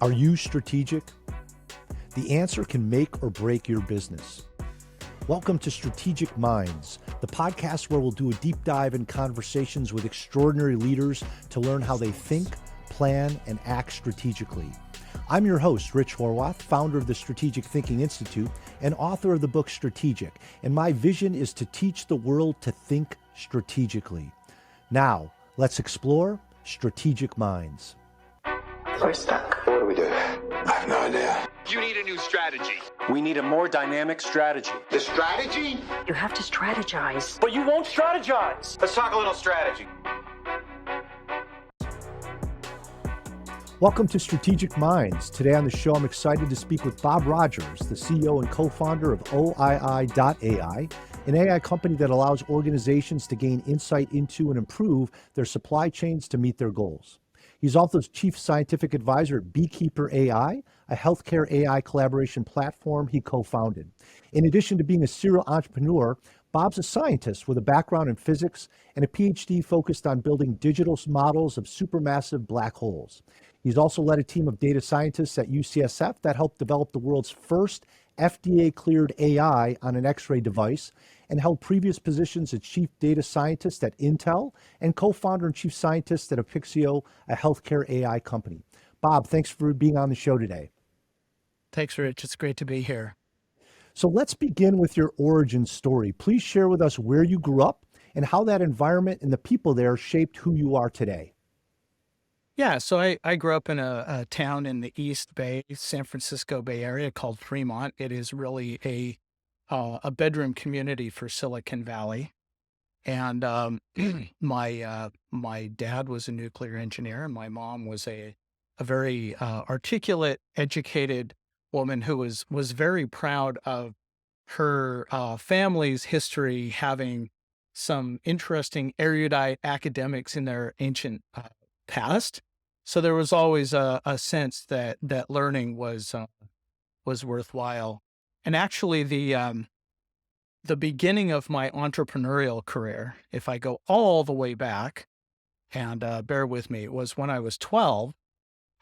Are you strategic? The answer can make or break your business. Welcome to Strategic Minds, the podcast where we'll do a deep dive in conversations with extraordinary leaders to learn how they think, plan, and act strategically. I'm your host, Rich Horwath, founder of the Strategic Thinking Institute and author of the book Strategic, and my vision is to teach the world to think strategically. Now, let's explore Strategic Minds. We're stuck. What do we do? I have no idea. You need a new strategy. We need a more dynamic strategy. The strategy? You have to strategize. But you won't strategize. Let's talk a little strategy. Welcome to Strategic Minds. Today on the show, I'm excited to speak with Bob Rogers, the CEO and co-founder of Oii.ai, an AI company that allows organizations to gain insight into and improve their supply chains to meet their goals. He's also chief scientific advisor at Beekeeper AI, a healthcare AI collaboration platform he co-founded. In addition to being a serial entrepreneur, Bob's a scientist with a background in physics and a PhD focused on building digital models of supermassive black holes. He's also led a team of data scientists at UCSF that helped develop the world's first FDA-cleared AI on an X-ray device, and held previous positions as chief data scientist at Intel and co-founder and chief scientist at Apixio, a healthcare AI company. Bob, thanks for being on the show today. Thanks, Rich. It's great to be here. So let's begin with your origin story. Please share with us where you grew up and how that environment and the people there shaped who you are today. Yeah, so I grew up in a town in the East Bay, San Francisco Bay Area called Fremont. It is really a bedroom community for Silicon Valley. And my dad was a nuclear engineer, and my mom was a very articulate, educated woman who was very proud of her family's history, having some interesting erudite academics in their ancient past. So there was always a sense that learning was worthwhile. And actually, the beginning of my entrepreneurial career, if I go all the way back, and bear with me, was when I was 12.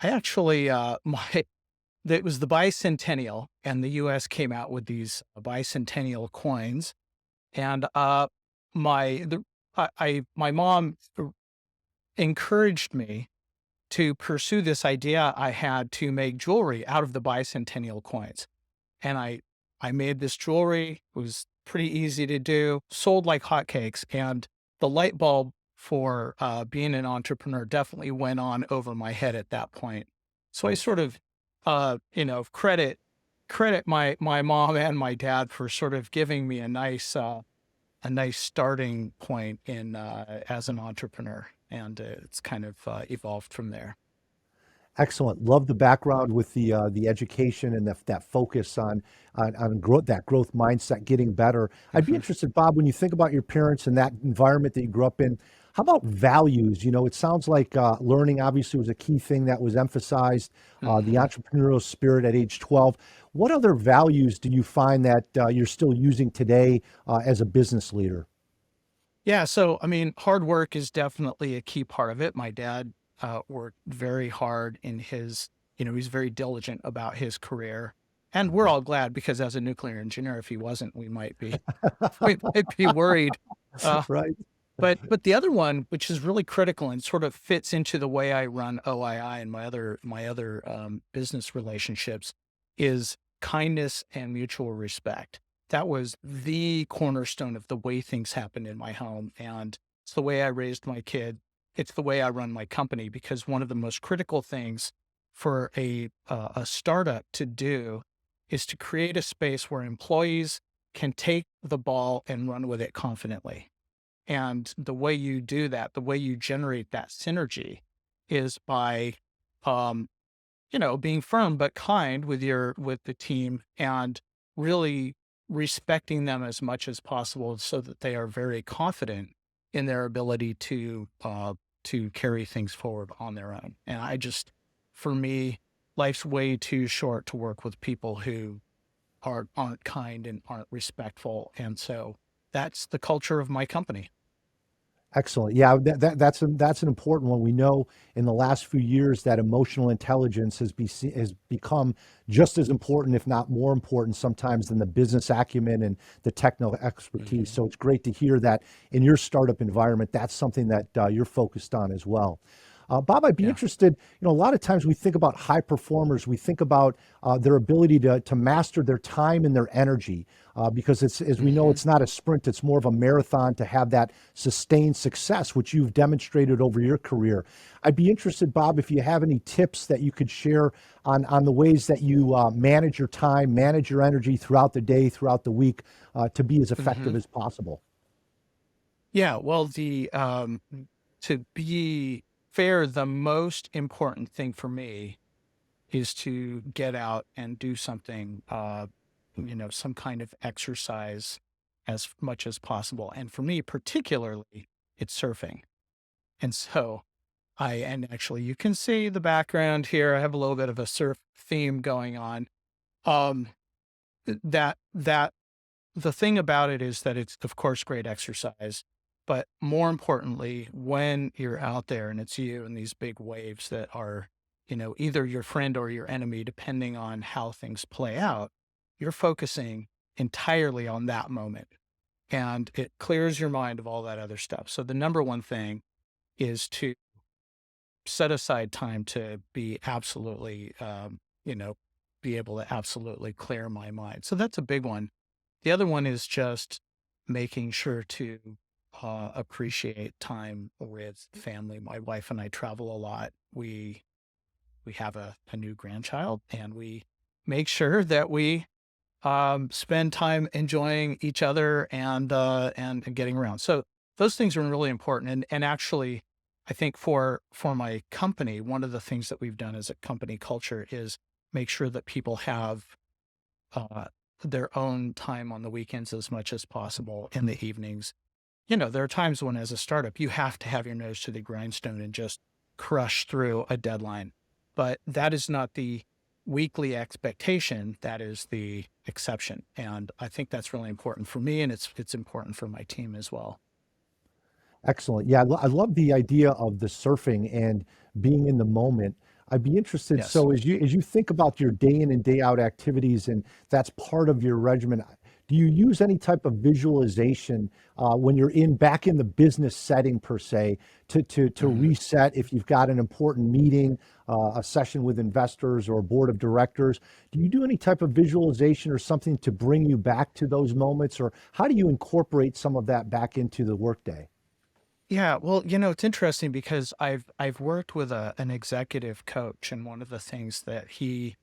I actually it was the bicentennial, and the U.S. came out with these bicentennial coins, and my mom encouraged me to pursue this idea I had to make jewelry out of the bicentennial coins. And I made this jewelry. It was pretty easy to do, sold like hotcakes. And the light bulb for being an entrepreneur definitely went on over my head at that point. So I sort of, credit my mom and my dad for sort of giving me a nice starting point in as an entrepreneur. And it's kind of evolved from there. Excellent. Love the background with the education and that focus on growth, that growth mindset, getting better. I'd be interested, Bob, when you think about your parents and that environment that you grew up in, how about values? You know, it sounds like learning obviously was a key thing that was emphasized, the entrepreneurial spirit at age 12. What other values do you find that you're still using today as a business leader? Yeah, so I mean, hard work is definitely a key part of it. My dad worked very hard in his, he's very diligent about his career. And we're all glad, because as a nuclear engineer, if he wasn't, we might be worried. Right. But the other one, which is really critical and sort of fits into the way I run Oii and my other business relationships, is kindness and mutual respect. That was the cornerstone of the way things happen in my home. And it's the way I raised my kid. It's the way I run my company, because one of the most critical things for a startup to do is to create a space where employees can take the ball and run with it confidently. And the way you do that, the way you generate that synergy, is by, being firm but kind with the team, and really respecting them as much as possible, so that they are very confident in their ability to carry things forward on their own. And for me, life's way too short to work with people who aren't kind and aren't respectful. And so that's the culture of my company. Excellent. Yeah, that's an important one. We know in the last few years that emotional intelligence has become just as important, if not more important, sometimes than the business acumen and the technical expertise. Mhm. So it's great to hear that in your startup environment, that's something that you're focused on as well. Bob, I'd be Yeah. interested. A lot of times we think about high performers, we think about their ability to master their time and their energy, because it's, as we know, hmm it's not a sprint; it's more of a marathon to have that sustained success, which you've demonstrated over your career. I'd be interested, Bob, if you have any tips that you could share on the ways that you manage your time, manage your energy throughout the day, throughout the week, to be as hmm effective as possible. Yeah. Well, the to be fair, the most important thing for me is to get out and do something, some kind of exercise as much as possible. And for me, particularly, it's surfing. And so and actually you can see the background here. I have a little bit of a surf theme going on. Um, that the thing about it is that it's of course great exercise, but more importantly, when you're out there and it's you and these big waves that are, either your friend or your enemy, depending on how things play out, you're focusing entirely on that moment and it clears your mind of all that other stuff. So the number one thing is to set aside time to be absolutely, be able to absolutely clear my mind. So that's a big one. The other one is just making sure to appreciate time with family. My wife and I travel a lot. We have a new grandchild, and we make sure that we spend time enjoying each other and getting around. So those things are really important. And actually, I think for my company, one of the things that we've done as a company culture is make sure that people have uh, their own time on the weekends as much as possible in the evenings. There are times when, as a startup, you have to have your nose to the grindstone and just crush through a deadline. But that is not the weekly expectation. That is the exception. And I think that's really important for me, and it's important for my team as well. Excellent. Yeah, I love the idea of the surfing and being in the moment. I'd be interested. Yes. So as you think about your day in and day out activities, and that's part of your regimen, do you use any type of visualization when you're back in the business setting per se to hmm reset if you've got an important meeting, a session with investors or a board of directors? Do you do any type of visualization or something to bring you back to those moments, or how do you incorporate some of that back into the workday? Yeah, well, it's interesting because I've worked with an executive coach, and one of the things that he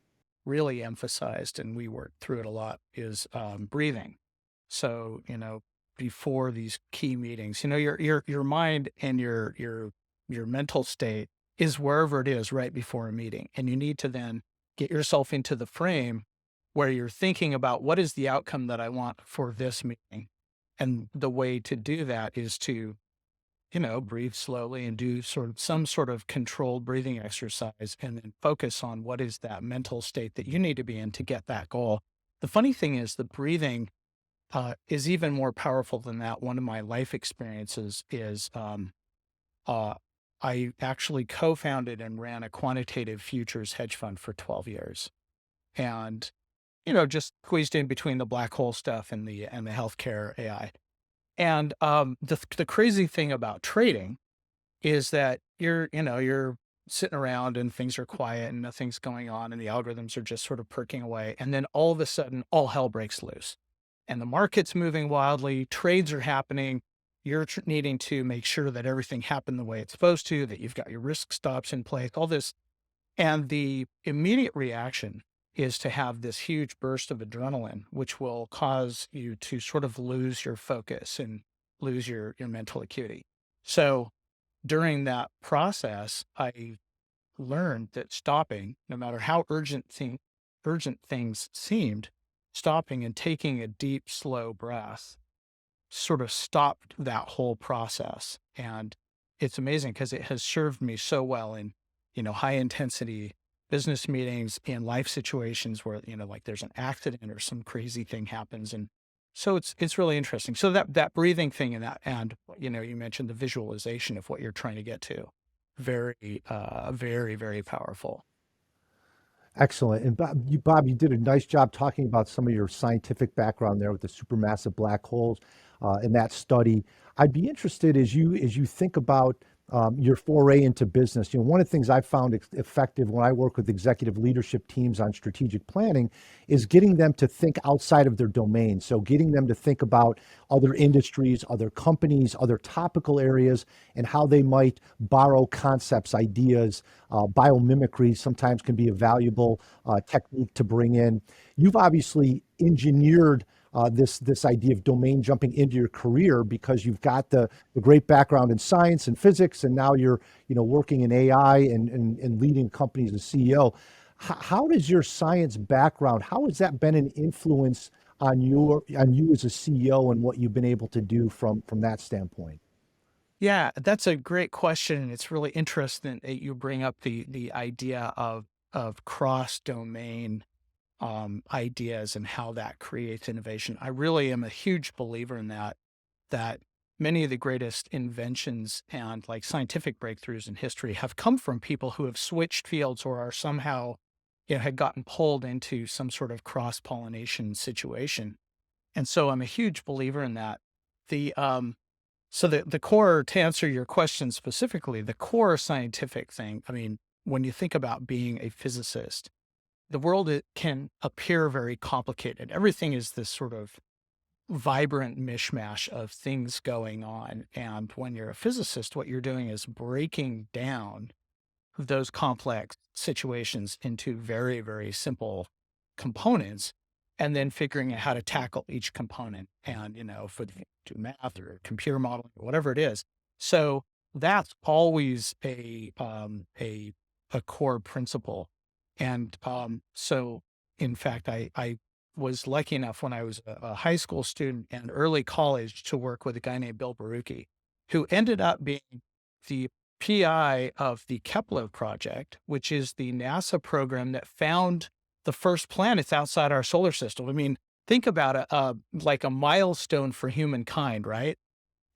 really emphasized, and we worked through it a lot, is breathing. So, before these key meetings, your mind and your mental state is wherever it is right before a meeting, and you need to then get yourself into the frame where you're thinking about what is the outcome that I want for this meeting. And the way to do that is to breathe slowly and do some sort of controlled breathing exercise and then focus on what is that mental state that you need to be in to get that goal. The funny thing is the breathing is even more powerful than that. One of my life experiences is uh, I actually co-founded and ran a quantitative futures hedge fund for 12 years. And, just squeezed in between the black hole stuff and the healthcare AI. And the crazy thing about trading is that you're sitting around and things are quiet and nothing's going on and the algorithms are just sort of perking away. And then all of a sudden, all hell breaks loose and the market's moving wildly, trades are happening. You're needing to make sure that everything happened the way it's supposed to, that you've got your risk stops in place, all this. And the immediate reaction is to have this huge burst of adrenaline, which will cause you to sort of lose your focus and lose your mental acuity. So during that process, I learned that stopping, no matter how urgent things seemed, stopping and taking a deep, slow breath sort of stopped that whole process. And it's amazing because it has served me so well in, high intensity business meetings, in life situations where, like there's an accident or some crazy thing happens. And So it's really interesting. So that breathing thing and that, and you mentioned the visualization of what you're trying to get to. Very, very, very powerful. Excellent. And Bob, you did a nice job talking about some of your scientific background there with the supermassive black holes in that study. I'd be interested as you think about your foray into business. One of the things I've found effective when I work with executive leadership teams on strategic planning is getting them to think outside of their domain. So getting them to think about other industries, other companies, other topical areas, and how they might borrow concepts, ideas. Biomimicry sometimes can be a valuable technique to bring in. You've obviously engineered this idea of domain jumping into your career because you've got the great background in science and physics, and now you're working in AI and leading companies as CEO. How does your science background, how has that been an influence on you as a CEO and what you've been able to do from that standpoint? Yeah, that's a great question. And it's really interesting that you bring up the idea of cross domain ideas and how that creates innovation. I really am a huge believer in that many of the greatest inventions and like scientific breakthroughs in history have come from people who have switched fields or are somehow, had gotten pulled into some sort of cross-pollination situation. And so I'm a huge believer in that. The so the core, to answer your question specifically, the core scientific thing, I mean, when you think about being a physicist, the world, it can appear very complicated. Everything is this sort of vibrant mishmash of things going on. And when you're a physicist, what you're doing is breaking down those complex situations into very, very simple components and then figuring out how to tackle each component and, for the do math or computer modeling or whatever it is. So that's always a core principle. And so, in fact, I was lucky enough when I was a high school student and early college to work with a guy named Bill Barucki, who ended up being the PI of the Kepler project, which is the NASA program that found the first planets outside our solar system. I mean, think about it, like a milestone for humankind, right?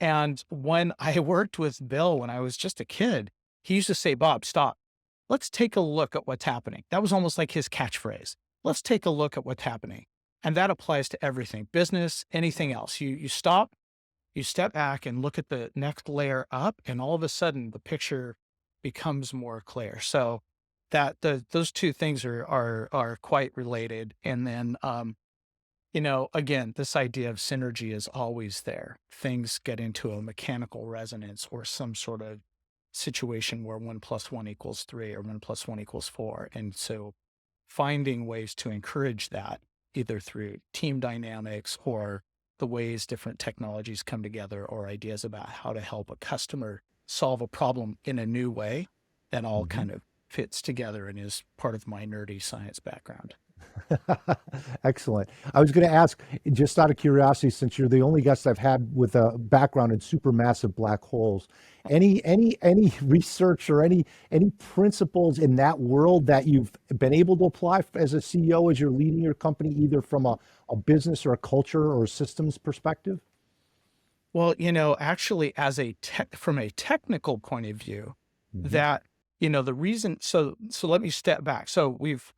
And when I worked with Bill when I was just a kid, he used to say, Bob, stop. Let's take a look at what's happening. That was almost like his catchphrase. Let's take a look at what's happening. And that applies to everything, business, anything else. You stop, you step back and look at the next layer up, and all of a sudden the picture becomes more clear. So those two things are quite related. And then again, this idea of synergy is always there. Things get into a mechanical resonance or some sort of situation where 1+1 = 3 or 1+1 = 4. And so finding ways to encourage that, either through team dynamics or the ways different technologies come together or ideas about how to help a customer solve a problem in a new way, that all kind of fits together and is part of my nerdy science background. Excellent. I was going to ask, just out of curiosity, since you're the only guest I've had with a background in supermassive black holes, any research or any principles in that world that you've been able to apply as a CEO as you're leading your company, either from a business or a culture or a systems perspective? Well, actually, from a technical point of view, that the reason. So let me step back. So we've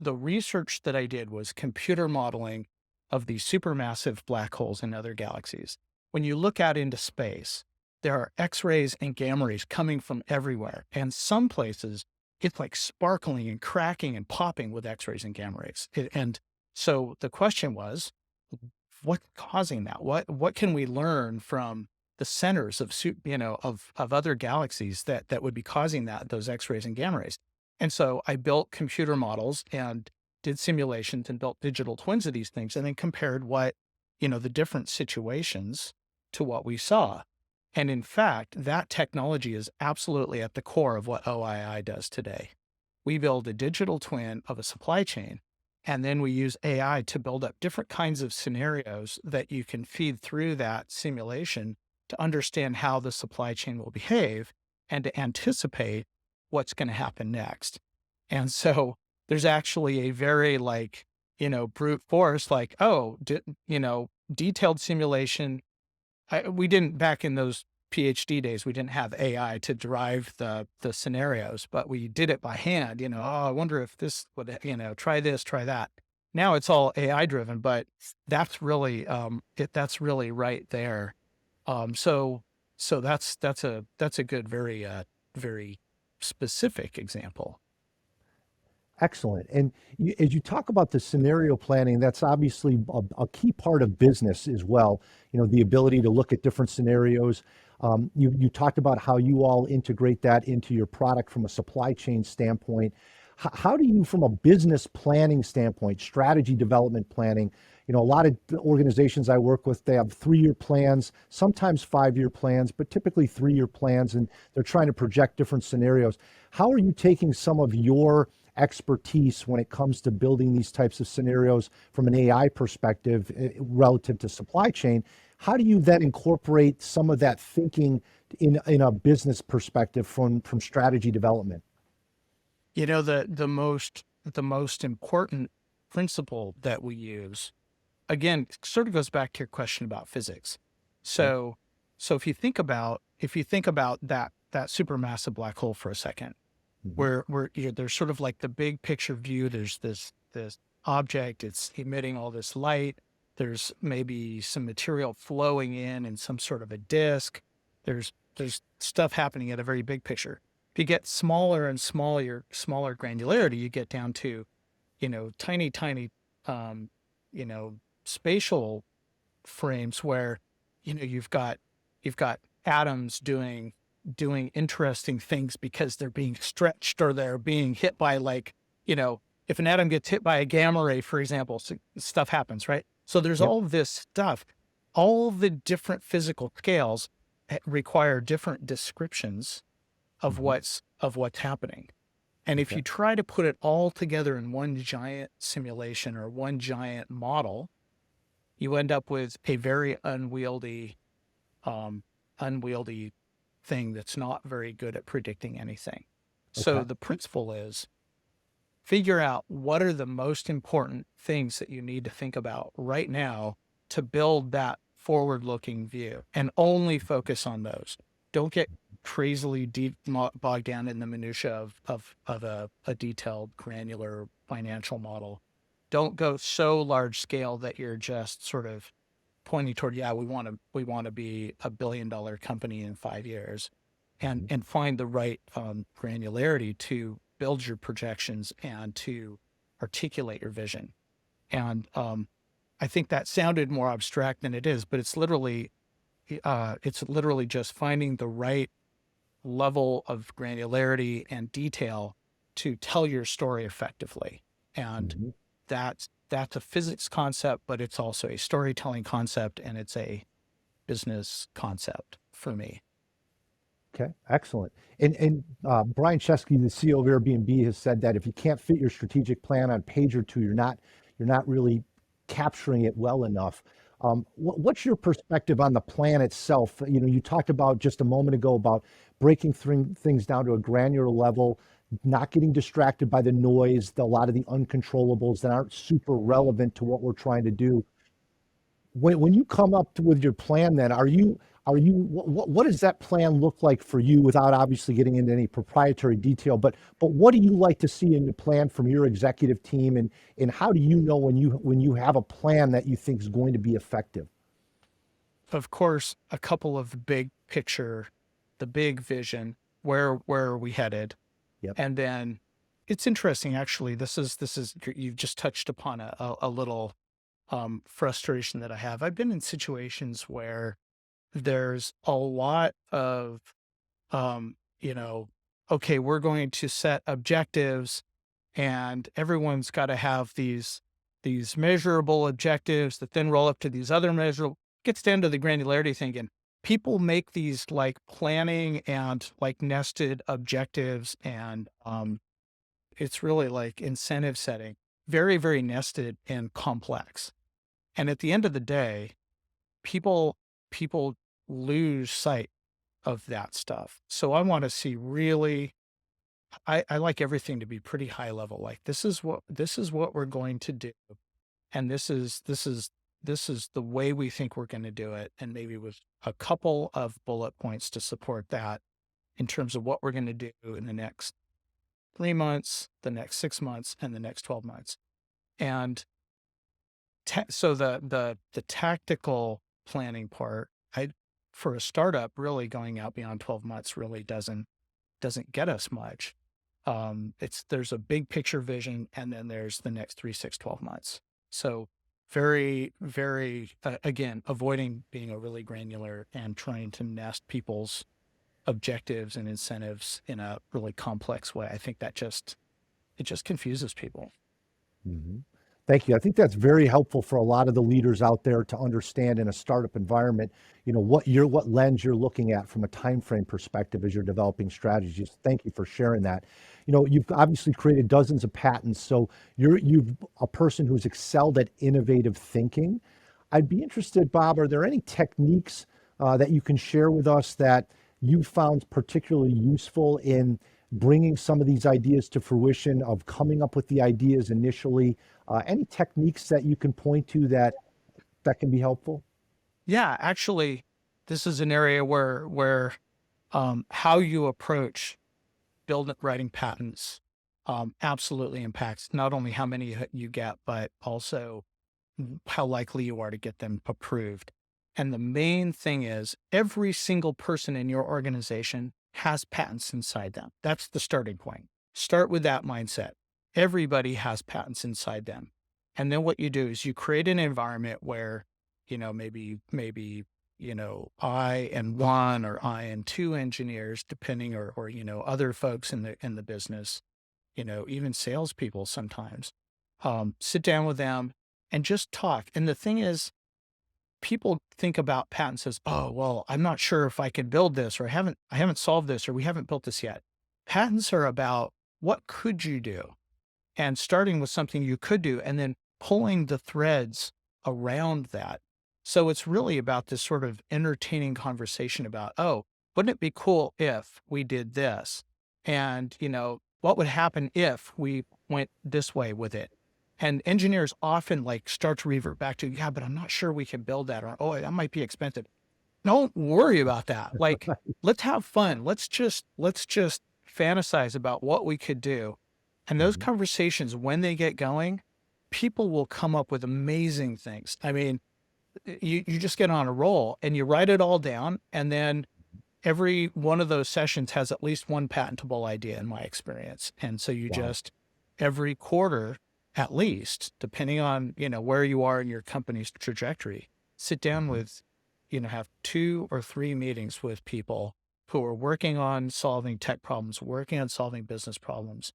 the research that I did was computer modeling of these supermassive black holes in other galaxies. When you look out into space, there are X-rays and gamma rays coming from everywhere, and some places it's like sparkling and cracking and popping with X-rays and gamma rays. And so the question was, what's causing that? What can we learn from the centers of of other galaxies that would be causing those X-rays and gamma rays? And so I built computer models and did simulations and built digital twins of these things, and then compared the different situations to what we saw. And in fact, that technology is absolutely at the core of what Oii.ai does today. We build a digital twin of a supply chain, and then we use AI to build up different kinds of scenarios that you can feed through that simulation to understand how the supply chain will behave and to anticipate what's going to happen next. And so there's actually a very brute force, like, oh, detailed simulation. We didn't, back in those PhD days, we didn't have AI to derive the scenarios, but we did it by hand. Oh, I wonder if this would, try this, try that. Now it's all AI driven, but that's really right there. So that's a good, very specific example. Excellent. And as you talk about the scenario planning, that's obviously a key part of business as well. The ability to look at different scenarios. You talked about how you all integrate that into your product from a supply chain standpoint. How do you, from a business planning standpoint, strategy development planning, a lot of the organizations I work with, they have 3-year plans, sometimes 5-year plans, but typically 3-year plans, and they're trying to project different scenarios. How are you taking some of your expertise when it comes to building these types of scenarios from an AI perspective relative to supply chain? How do you then incorporate some of that thinking in a business perspective from strategy development? The most important principle that we use, again, sort of goes back to your question about physics. Okay. So if you think about that supermassive black hole for a second, Mhm. where there's sort of like the big picture view. There's this object. It's emitting all this light. There's maybe some material flowing in some sort of a disk. There's stuff happening at a very big picture. If you get smaller and smaller granularity, you get down to, tiny, um, you know, spatial frames where, you've got atoms doing interesting things because they're being stretched or they're being hit by, like, if an atom gets hit by a gamma ray, for example, stuff happens, right? So there's Yep. all this stuff. All the different physical scales require different descriptions of Mhm. what's happening. And if Okay. you try to put it all together in one giant simulation or one giant model, you end up with a very um, unwieldy thing that's not very good at predicting anything. So Okay. the principle is figure out what are the most important things that you need to think about right now to build that forward looking view, and only focus on those. Don't get crazily deep bogged down in the minutia of a detailed granular financial model. Don't go so large scale that you're just sort of pointing toward, yeah, we want to be $1 billion company in 5 years, and Mhm. find the right granularity to build your projections and to articulate your vision. And I think that sounded more abstract than it is, but it's literally just finding the right level of granularity and detail to tell your story effectively. And Mhm. that's a physics concept, but it's also a storytelling concept, and it's a business concept for me. Okay, excellent. And Brian Chesky, the CEO of Airbnb, has said that if you can't fit your strategic plan on page or two, you're not really capturing it well enough. What's your perspective on the plan itself? You talked about just a moment ago about breaking things down to a granular level, not getting distracted by the noise, a lot of the uncontrollables that aren't super relevant to what we're trying to do. When you come up with your plan, then are you what does that plan look like for you, without obviously getting into any proprietary detail, but what do you like to see in the plan from your executive team, and how do you know when you have a plan that you think is going to be effective? Of course, a couple of the big picture, the big vision, where are we headed? Yep. And then it's interesting, actually. This is you've just touched upon a little frustration that I have. I've been in situations where there's a lot of, um, you know, okay, we're going to set objectives, and everyone's got to have these measurable objectives that then roll up to these other measurable. Gets down to the granularity thing, and people make these like planning and like nested objectives, and it's really like incentive setting, very, very nested and complex. And at the end of the day, people lose sight of that stuff. So I want to see really I like everything to be pretty high level. Like this is what we're going to do, and this is the way we think we're going to do it, and maybe with a couple of bullet points to support that in terms of what we're going to do in the next 3 months, the next 6 months, and the next 12 months. And so the tactical planning part, for a startup, really going out beyond 12 months really doesn't get us much. There's a big picture vision, and then there's the next 3, 6, 12 months. So very, very, again, avoiding being overly granular and trying to nest people's objectives and incentives in a really complex way. I think that it just confuses people. hmm Thank you. I think that's very helpful for a lot of the leaders out there to understand in a startup environment, what lens you're looking at from a time frame perspective as you're developing strategies. Thank you for sharing that. You've obviously created dozens of patents, so you've a person who's excelled at innovative thinking. I'd be interested, Bob, are there any techniques that you can share with us that you found particularly useful in bringing some of these ideas to fruition, of coming up with the ideas initially? Any techniques that you can point to that can be helpful? Yeah, actually, this is an area where how you approach writing patents absolutely impacts not only how many you get, but also how likely you are to get them approved. And the main thing is every single person in your organization has patents inside them. That's the starting point. Start with that mindset. Everybody has patents inside them. And then what you do is you create an environment where, maybe, I and one or I and two engineers, depending, or other folks in the business, even salespeople sometimes, sit down with them and just talk. And the thing is, people think about patents as, oh, well, I'm not sure if I can build this, or I haven't solved this, or we haven't built this yet. Patents are about what could you do, and starting with something you could do, and then pulling the threads around that. So it's really about this sort of entertaining conversation about, oh, wouldn't it be cool if we did this? And, what would happen if we went this way with it? And engineers often start to revert back to, yeah, but I'm not sure we can build that, or, oh, that might be expensive. Don't worry about that. Let's have fun. Let's just fantasize about what we could do. And those Mhm. conversations, when they get going, people will come up with amazing things. I mean, you just get on a roll and you write it all down. And then every one of those sessions has at least one patentable idea, in my experience. And so you Wow. just, every quarter, at least, depending on, where you are in your company's trajectory, sit down Mhm. with, have 2 or 3 meetings with people who are working on solving tech problems, working on solving business problems,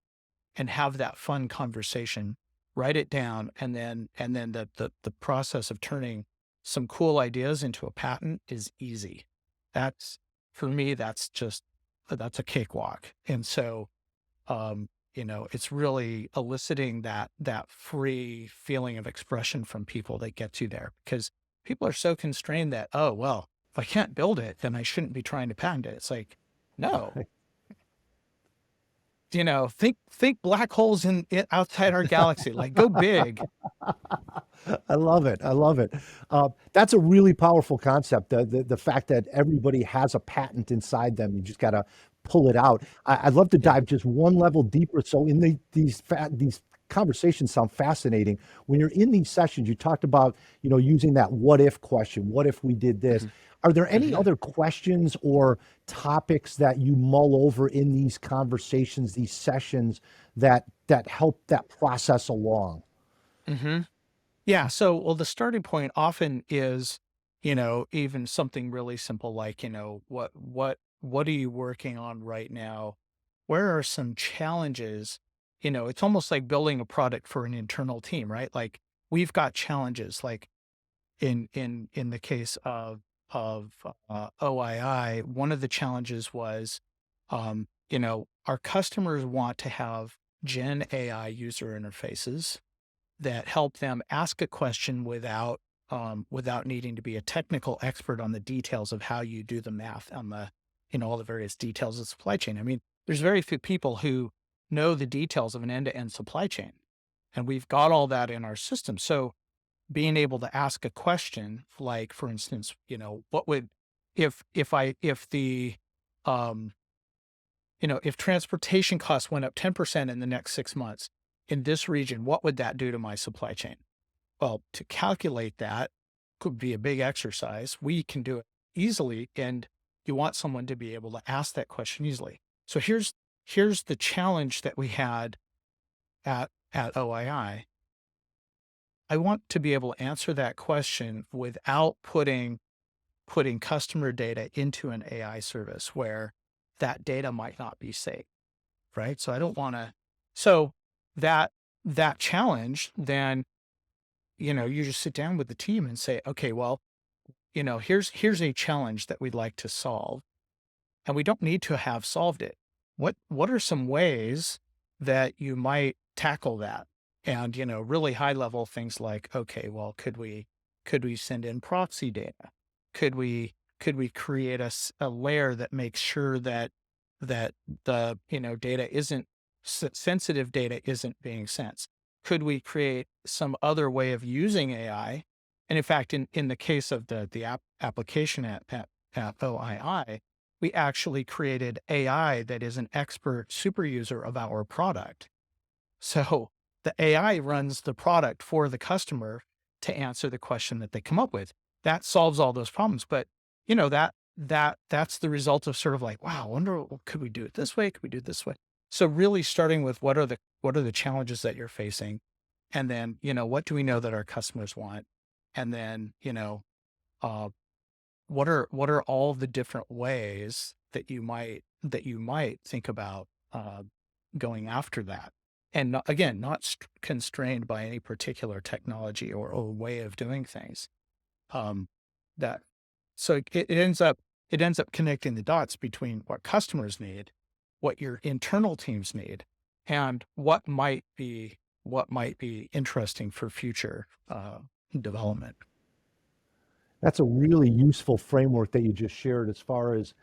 and have that fun conversation. Write it down, and then the process of turning some cool ideas into a patent is easy. That's, for me, that's a cakewalk. And so, it's really eliciting that free feeling of expression from people that gets you there, because people are so constrained that, oh, well, if I can't build it, then I shouldn't be trying to patent it. It's like, no, think black holes outside our galaxy, go big. I love it. I love it. That's a really powerful concept. The fact that everybody has a patent inside them, you just got to pull it out. I'd love to Yeah. dive just one level deeper. So, in these conversations sound fascinating. When you're in these sessions, you talked about using that what if question. What if we did this? Mhm. Are there any Mhm. other questions or topics that you mull over in these conversations, these sessions that help that process along? Mhm. Yeah. So, well, the starting point often is, even something really simple like, what are you working on right now? Where are some challenges? It's almost like building a product for an internal team, right? Like, we've got challenges, like in the case of OII, one of the challenges was, our customers want to have Gen AI user interfaces that help them ask a question without needing to be a technical expert on the details of how you do the math on all the various details of supply chain. I mean, there's very few people who know the details of an end-to-end supply chain. And we've got all that in our system. So being able to ask a question like, for instance, what would, if the, um, if transportation costs went up 10% in the next 6 months in this region, what would that do to my supply chain? Well, to calculate that could be a big exercise. We can do it easily, and you want someone to be able to ask that question easily. So here's the challenge that we had at Oii. I want to be able to answer that question without putting customer data into an AI service where that data might not be safe, right? So I don't want to. So that challenge, then you just sit down with the team and say, okay, well, here's a challenge that we'd like to solve, and we don't need to have solved it. What are some ways that you might tackle that? And really high level things like, okay, well, could we send in proxy data? Could we create a layer that makes sure that the data isn't sensitive data isn't being sent? Could we create some other way of using AI? And in fact, in the case of the application at Oii, we actually created AI that is an expert super user of our product. So the AI runs the product for the customer to answer the question that they come up with. That solves all those problems. But that's the result of sort of like, wow, I wonder, could we do it this way? Could we do it this way? So really starting with what are the challenges that you're facing? And then, what do we know that our customers want? And then, uh, what are all the different ways that you might think about going after that? And again, not constrained by any particular technology or way of doing things. That so it ends up connecting the dots between what customers need, what your internal teams need, and what might be interesting for future development. That's a really useful framework that you just shared as far as,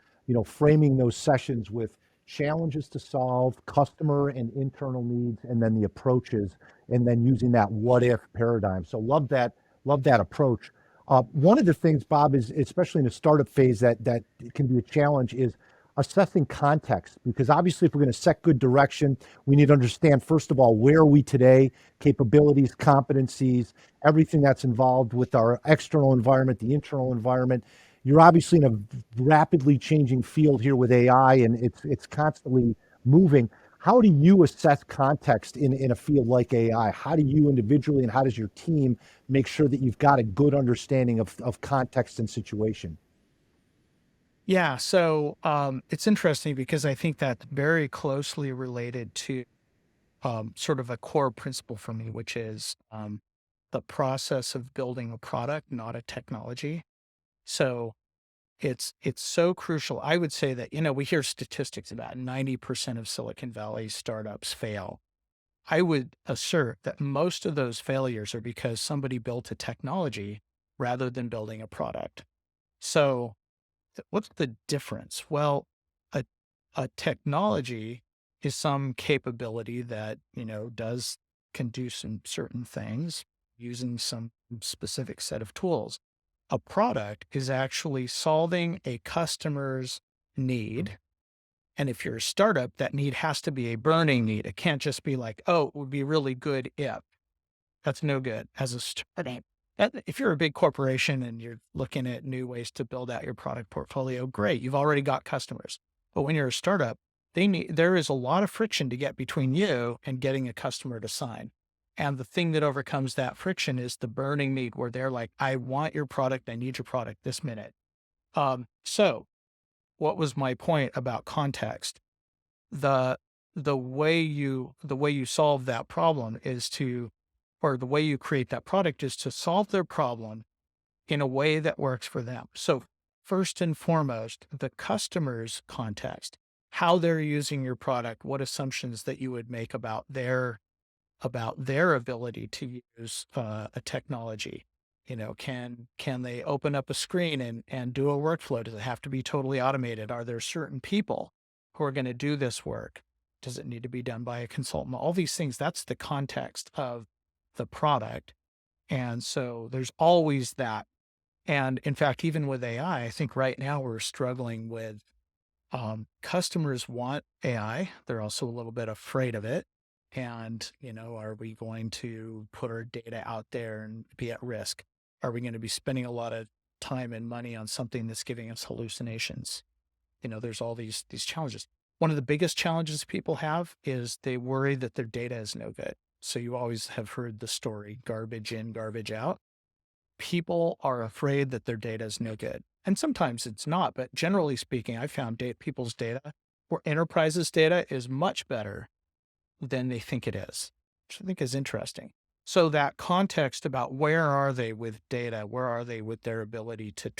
framing those sessions with challenges to solve, customer and internal needs, and then the approaches, and then using that what if paradigm. So love that approach. One of the things, Bob, is especially in a startup phase that can be a challenge is assessing context, because obviously if we're going to set good direction, we need to understand, first of all, where are we today, capabilities, competencies, everything that's involved with our external environment, the internal environment. You're obviously in a rapidly changing field here with AI, and it's constantly moving. How do you assess context in a field like AI? How do you individually and how does your team make sure that you've got a good understanding of context and situation? Yeah, so it's interesting because I think that's very closely related to sort of a core principle for me, which is the process of building a product, not a technology. So it's so crucial. I would say that, we hear statistics about 90% of Silicon Valley startups fail. I would assert that most of those failures are because somebody built a technology rather than building a product. So what's the difference? Well, a technology is some capability that, can do some certain things using some specific set of tools. A product is actually solving a customer's need. And if you're a startup, that need has to be a burning need. It can't just be like, oh, it would be really good if. That's no good as a startup. If you're a big corporation and you're looking at new ways to build out your product portfolio, great. You've already got customers. But when you're a startup, there is a lot of friction to get between you and getting a customer to sign. And the thing that overcomes that friction is the burning need where they're like, I want your product. I need your product this minute. So what was my point about context? The way you solve that problem is or the way you create that product is to solve their problem in a way that works for them. So first and foremost, the customer's context, how they're using your product, what assumptions that you would make about their ability to use a technology. Can they open up a screen and do a workflow? Does it have to be totally automated? Are there certain people who are going to do this work? Does it need to be done by a consultant? All these things, that's the context of the product. And so there's always that. And in fact, even with AI, I think right now we're struggling with customers want AI. They're also a little bit afraid of it. And, are we going to put our data out there and be at risk? Are we going to be spending a lot of time and money on something that's giving us hallucinations? There's all these challenges. One of the biggest challenges people have is they worry that their data is no good. So you always have heard the story, garbage in, garbage out. People are afraid that their data is no good. And sometimes it's not, but generally speaking, I found people's data or enterprises' data is much better than they think it is, which I think is interesting. So that context about where are they with data, where are they with their ability to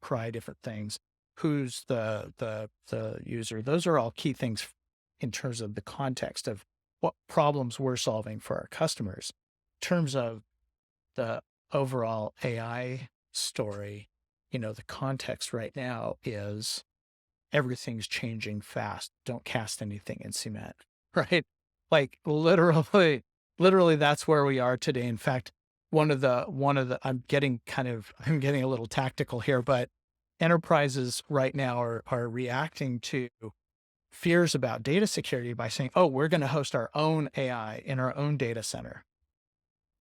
try different things, who's the user, those are all key things in terms of the context of what problems we're solving for our customers. In terms of the overall AI story, the context right now is everything's changing fast. Don't cast anything in cement, right? Like literally that's where we are today. In fact, one of the I'm getting a little tactical here, but enterprises right now are reacting to fears about data security by saying, oh, we're going to host our own AI in our own data center.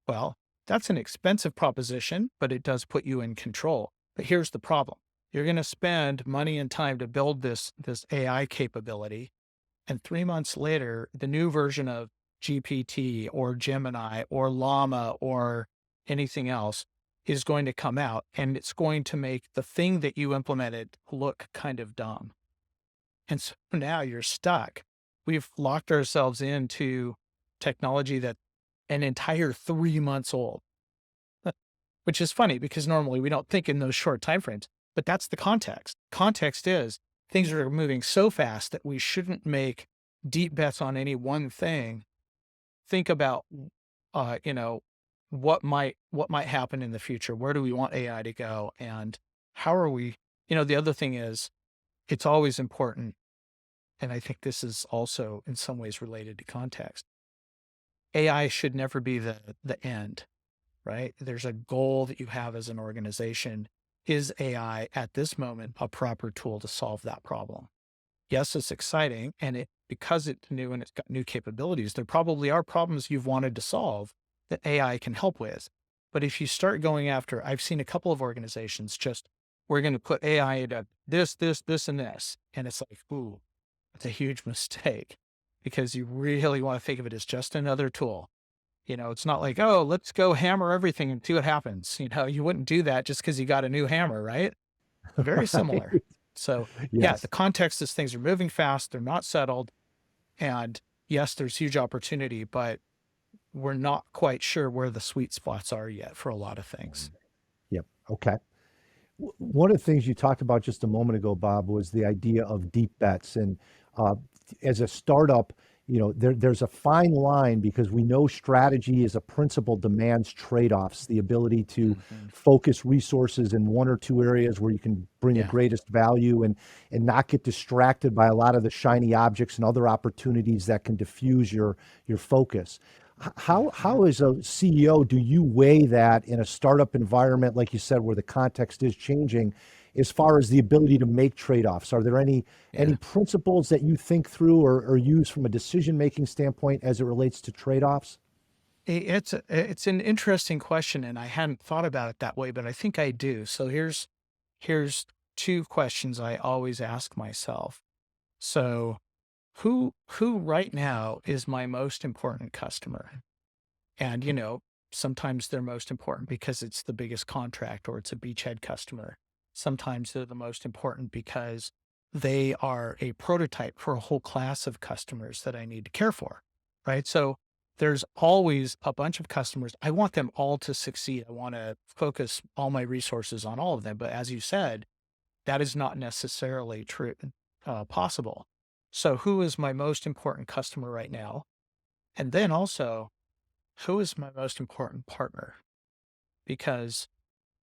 Well, that's an expensive proposition, but it does put you in control. But here's the problem. You're going to spend money and time to build this AI capability. And 3 months later, the new version of GPT or Gemini or Llama or anything else is going to come out, and it's going to make the thing that you implemented look kind of dumb. And so now you're stuck. We've locked ourselves into technology that an entire 3 months old, which is funny because normally we don't think in those short timeframes, but that's the context. Context is things are moving so fast that we shouldn't make deep bets on any one thing. Think about, what might happen in the future. Where do we want AI to go? And how are we, the other thing is it's always important. And I think this is also in some ways related to context. AI should never be the end, right? There's a goal that you have as an organization. Is AI at this moment a proper tool to solve that problem? Yes, it's exciting. And because it's new and it's got new capabilities, there probably are problems you've wanted to solve that AI can help with. But if you start going after, I've seen a couple of organizations we're going to put AI into this, and this. And it's like, ooh, it's a huge mistake because you really want to think of it as just another tool. It's not like, oh, let's go hammer everything and see what happens. You wouldn't do that just because you got a new hammer, right? Very similar. So yeah, the context is things are moving fast. They're not settled. And yes, there's huge opportunity, but we're not quite sure where the sweet spots are yet for a lot of things. Yep. Okay. One of the things you talked about just a moment ago, Bob, was the idea of deep bets. And as a startup, there's a fine line because we know strategy as a principle demands trade-offs, the ability to focus resources in one or two areas where you can bring the greatest value and not get distracted by a lot of the shiny objects and other opportunities that can diffuse your focus. How as a CEO do you weigh that in a startup environment, like you said, where the context is changing, as far as the ability to make trade-offs? Are there any principles that you think through or use from a decision-making standpoint as it relates to trade-offs? It's an interesting question, and I hadn't thought about it that way, but I think I do. So here's two questions I always ask myself. So who right now is my most important customer? And, sometimes they're most important because it's the biggest contract or it's a beachhead customer. Sometimes they're the most important because they are a prototype for a whole class of customers that I need to care for, right? So there's always a bunch of customers. I want them all to succeed. I want to focus all my resources on all of them. But as you said, that is not necessarily true, possible. So who is my most important customer right now? And then also, who is my most important partner? Because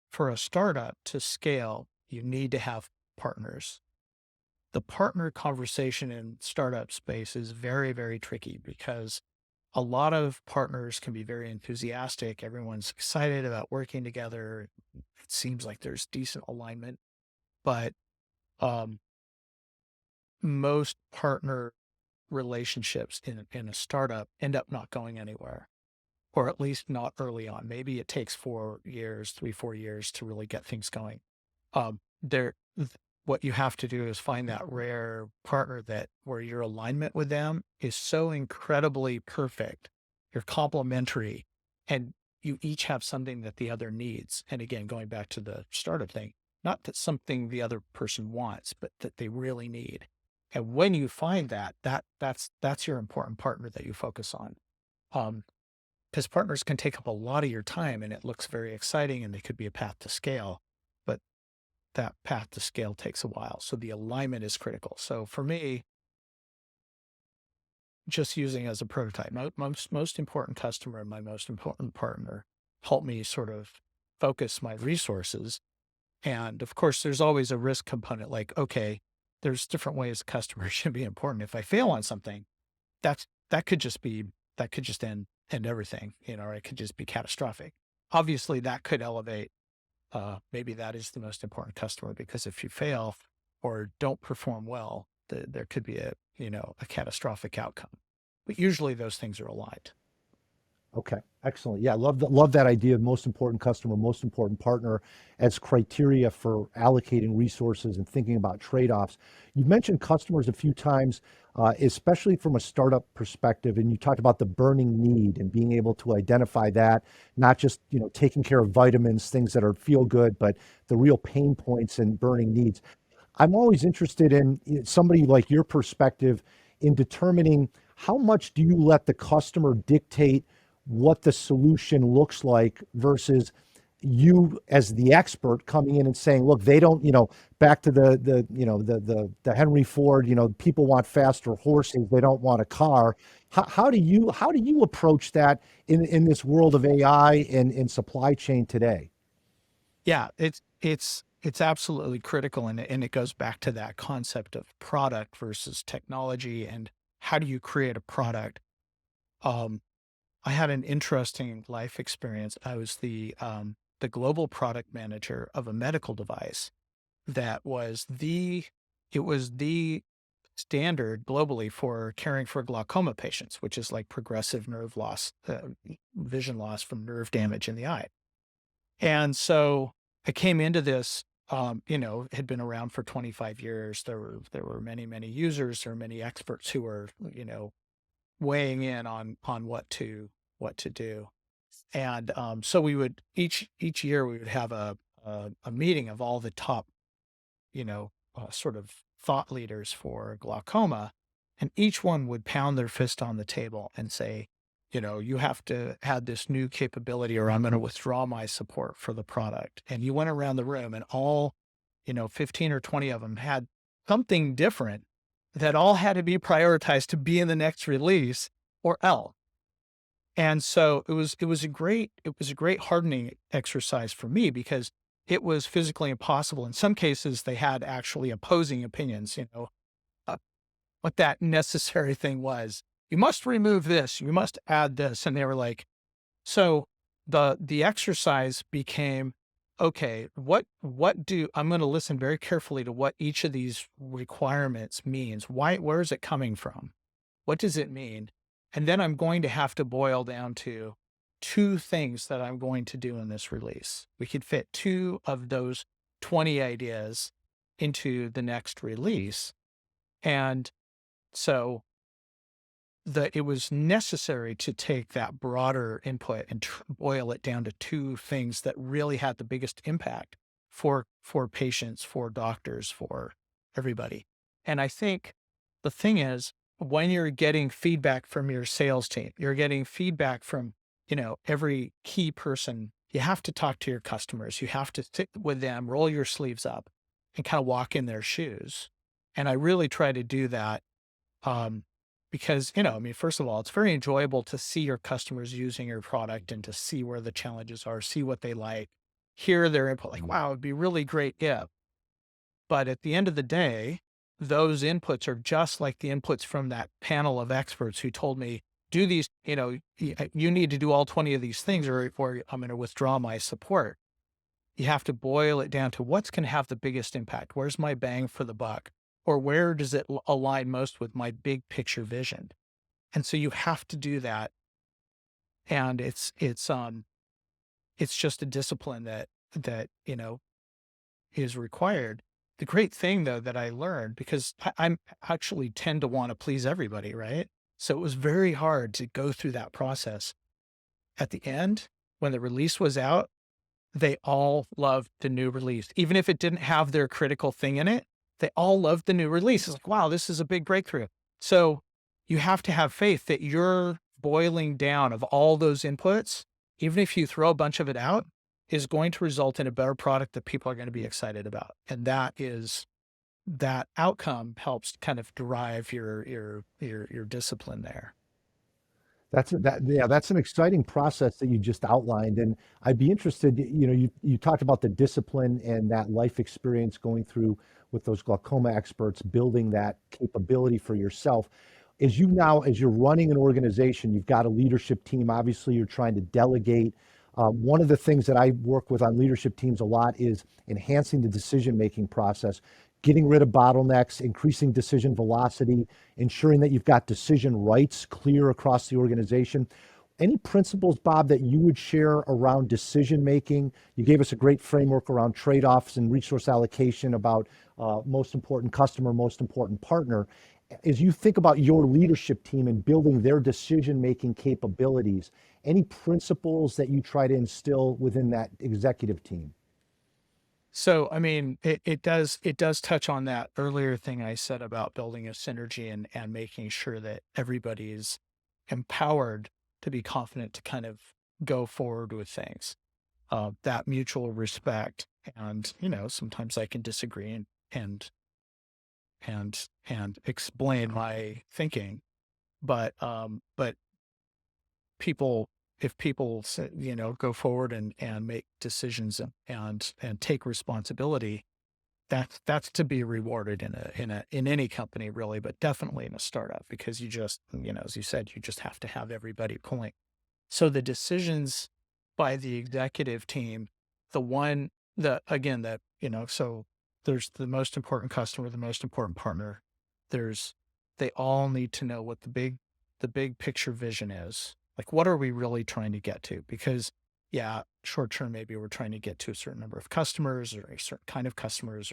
for a startup to scale, you need to have partners. the partner conversation in startup space is very, very tricky because a lot of partners can be very enthusiastic. Everyone's excited about working together. It seems like there's decent alignment, but um, most partner relationships in a startup end up not going anywhere, or at least not early on. Maybe it takes 4 years, 3, 4 years to really get things going. There, what you have to do is find that rare partner that where your alignment with them is so incredibly perfect, you're complementary, and you each have something that the other needs. And again, going back to the startup thing, not that something the other person wants, but that they really need. And when you find that, that's your important partner that you focus on. Because partners can take up a lot of your time and it looks very exciting and they could be a path to scale, but that path to scale takes a while. So the alignment is critical. So for me, just using as a prototype, my most important customer and my most important partner help me sort of focus my resources. And of course, there's always a risk component like, okay, there's different ways customers should be important. If I fail on something, that could just be, that could just end everything, or it could just be catastrophic. Obviously that could elevate, maybe that is the most important customer, because if you fail or don't perform well, there could be a catastrophic outcome. But usually those things are aligned. Okay, excellent. Yeah, love that idea of most important customer, most important partner as criteria for allocating resources and thinking about trade-offs. You've mentioned customers a few times, especially from a startup perspective, and you talked about the burning need and being able to identify that, not just taking care of vitamins, things that are feel good, but the real pain points and burning needs. I'm always interested in somebody like your perspective in determining how much do you let the customer dictate what the solution looks like versus you as the expert coming in and saying, look, they don't, back to the Henry Ford, people want faster horses, they don't want a car. How do you approach that in this world of AI and in supply chain today? Yeah, it's absolutely critical, and it goes back to that concept of product versus technology, and how do you create a product? Um, I had an interesting life experience. I was the global product manager of a medical device that was it was the standard globally for caring for glaucoma patients, which is like progressive nerve loss, vision loss from nerve damage in the eye. And so I came into this, it had been around for 25 years. There were many, many users, there were many experts who were, weighing in on what to do. And so we would each year we would have a meeting of all the top, sort of thought leaders for glaucoma, and each one would pound their fist on the table and say, you have to add this new capability or I'm going to withdraw my support for the product. And you went around the room and all, 15 or 20 of them had something different that all had to be prioritized to be in the next release or else. And so it was a great hardening exercise for me because it was physically impossible. In some cases, they had actually opposing opinions, uh, what that necessary thing was. You must remove this, you must add this. And they were like, so the exercise became, okay, I'm going to listen very carefully to what each of these requirements means. Where is it coming from? What does it mean? And then I'm going to have to boil down to two things that I'm going to do in this release. We could fit two of those 20 ideas into the next release. And so it was necessary to take that broader input and boil it down to two things that really had the biggest impact for patients, for doctors, for everybody. And I think the thing is, when you're getting feedback from your sales team, you're getting feedback from, every key person, you have to talk to your customers. You have to sit with them, roll your sleeves up and kind of walk in their shoes. And I really try to do that. Because, first of all, it's very enjoyable to see your customers using your product and to see where the challenges are, see what they like, hear their input, like, wow, it'd be really great if. But at the end of the day, those inputs are just like the inputs from that panel of experts who told me, do these, you need to do all 20 of these things or I'm going to withdraw my support. You have to boil it down to what's going to have the biggest impact. Where's my bang for the buck? Or where does it align most with my big picture vision? And so you have to do that. And it's just a discipline that is required. The great thing though that I learned, because I'm actually tend to want to please everybody, right? So it was very hard to go through that process. At the end, when the release was out, they all loved the new release. Even if it didn't have their critical thing in it, they all loved the new release. It's like, wow, this is a big breakthrough. So you have to have faith that your boiling down of all those inputs, even if you throw a bunch of it out, is going to result in a better product that people are going to be excited about. And that outcome helps kind of drive your discipline there. That's an exciting process that you just outlined, and I'd be interested. You talked about the discipline and that life experience going through with those glaucoma experts, building that capability for yourself. As you're running an organization, you've got a leadership team. Obviously, you're trying to delegate. One of the things that I work with on leadership teams a lot is enhancing the decision-making process, getting rid of bottlenecks, increasing decision velocity, ensuring that you've got decision rights clear across the organization. Any principles, Bob, that you would share around decision making? You gave us a great framework around trade-offs and resource allocation about most important customer, most important partner. As you think about your leadership team and building their decision-making capabilities, any principles that you try to instill within that executive team? So, I mean, it does touch on that earlier thing I said about building a synergy and making sure that everybody is empowered to be confident to kind of go forward with things. That mutual respect, and sometimes I can disagree and explain my thinking, but people if people go forward and make decisions and take responsibility, that's to be rewarded in any company really, but definitely in a startup, because you just, as you said, you just have to have everybody pulling. So the decisions by the executive team, so there's the most important customer, the most important partner. They all need to know what the big picture vision is. Like, what are we really trying to get to? Because short term, maybe we're trying to get to a certain number of customers or a certain kind of customers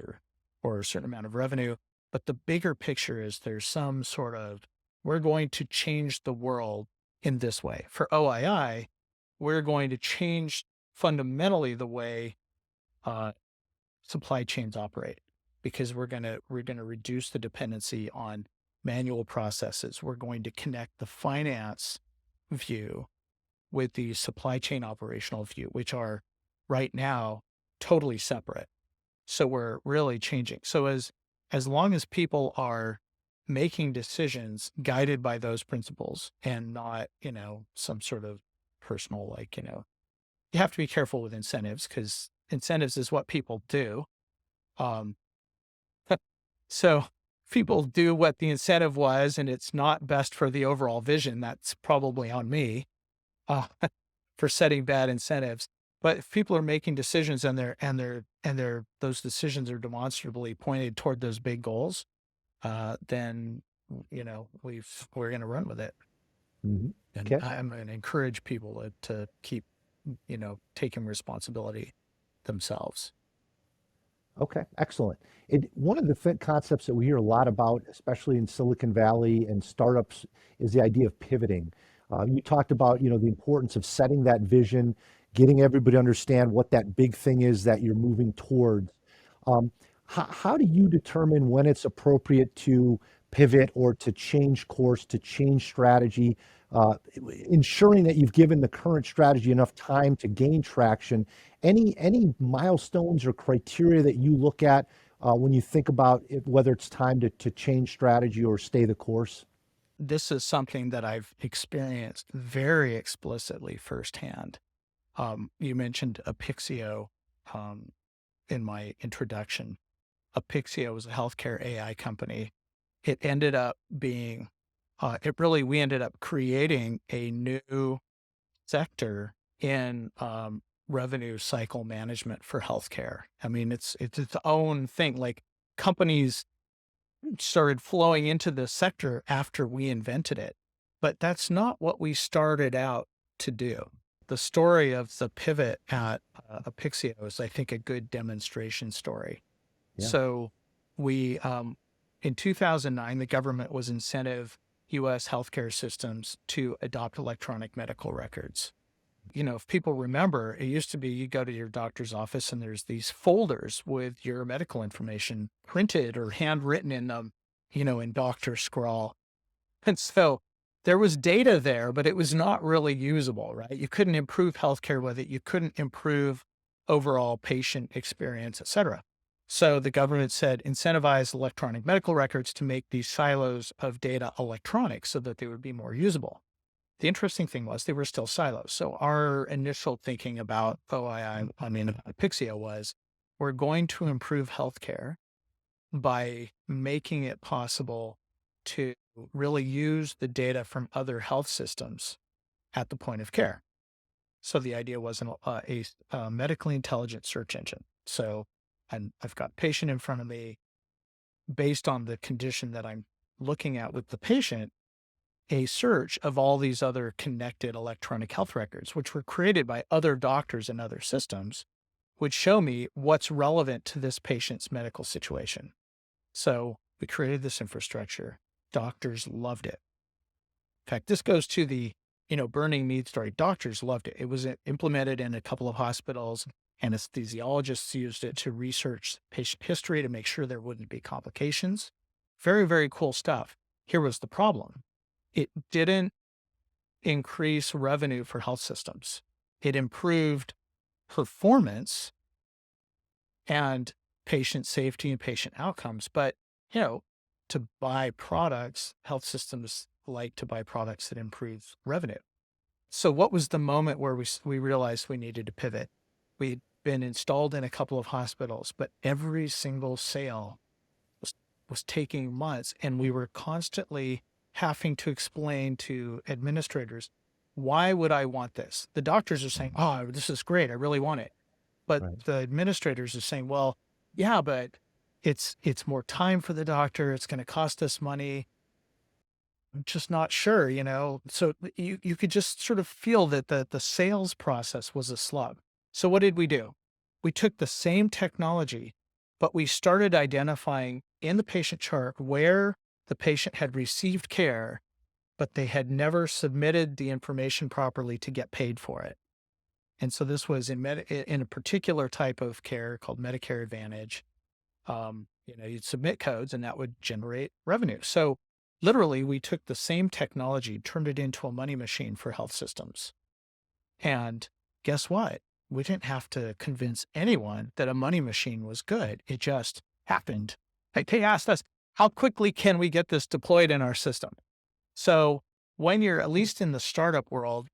or a certain amount of revenue. But the bigger picture is there's some sort of, we're going to change the world in this way. For Oii, we're going to change fundamentally the way supply chains operate, because we're going to reduce the dependency on manual processes. We're going to connect the finance view with the supply chain operational view, which are right now totally separate. So we're really changing. So as long as people are making decisions guided by those principles and not, some sort of personal, you have to be careful with incentives, because incentives is what people do. So people do what the incentive was, and it's not best for the overall vision. That's probably on me for setting bad incentives. But if people are making decisions and those decisions are demonstrably pointed toward those big goals, then we're going to run with it. Mm-hmm. And Okay. I'm going to encourage people to keep taking responsibility themselves. Okay, excellent. One of the concepts that we hear a lot about, especially in Silicon Valley and startups, is the idea of pivoting. You talked about, the importance of setting that vision, getting everybody to understand what that big thing is that you're moving towards. How do you determine when it's appropriate to pivot or to change course, to change strategy, ensuring that you've given the current strategy enough time to gain traction? Any milestones or criteria that you look at when you think about whether it's time to change strategy or stay the course? This is something that I've experienced very explicitly firsthand. You mentioned Apixio in my introduction. Apixia was a healthcare AI company. It ended up being, we ended up creating a new sector in revenue cycle management for healthcare. I mean, it's its own thing. Like companies started flowing into this sector after we invented it, but that's not what we started out to do. The story of the pivot at Apixia is, I think, a good demonstration story. Yeah. So we, in 2009, the government was incentive U.S. healthcare systems to adopt electronic medical records. If people remember, it used to be you go to your doctor's office and there's these folders with your medical information printed or handwritten in them, in doctor scrawl. And so there was data there, but it was not really usable, right? You couldn't improve healthcare with it. You couldn't improve overall patient experience, et cetera. So the government said, incentivize electronic medical records to make these silos of data electronic so that they would be more usable. The interesting thing was they were still silos. So our initial thinking about Apixia was, we're going to improve healthcare by making it possible to really use the data from other health systems at the point of care. So the idea was a medically intelligent search engine. So I've got patient in front of me. Based on the condition that I'm looking at with the patient, a search of all these other connected electronic health records, which were created by other doctors and other systems, would show me what's relevant to this patient's medical situation. So we created this infrastructure. Doctors loved it. In fact, this goes to the, burning need story. Doctors loved it. It was implemented in a couple of hospitals. Anesthesiologists used it to research patient history to make sure there wouldn't be complications. Very, very cool stuff. Here was the problem. It didn't increase revenue for health systems. It improved performance and patient safety and patient outcomes. But, to buy products, health systems like to buy products that improve revenue. So what was the moment where we realized we needed to pivot? We'd been installed in a couple of hospitals, but every single sale was taking months, and we were constantly having to explain to administrators, why would I want this? The doctors are saying, oh, this is great, I really want it. But Right. the administrators are saying, well, yeah, but it's more time for the doctor. It's going to cost us money. I'm just not sure, So you could just sort of feel that the sales process was a slug. So what did we do? We took the same technology, but we started identifying in the patient chart where the patient had received care, but they had never submitted the information properly to get paid for it. And so this was in a particular type of care called Medicare Advantage. You'd submit codes and that would generate revenue. So literally, we took the same technology, turned it into a money machine for health systems. And guess what? We didn't have to convince anyone that a money machine was good. It just happened. Like they asked us, how quickly can we get this deployed in our system? So when you're at least in the startup world,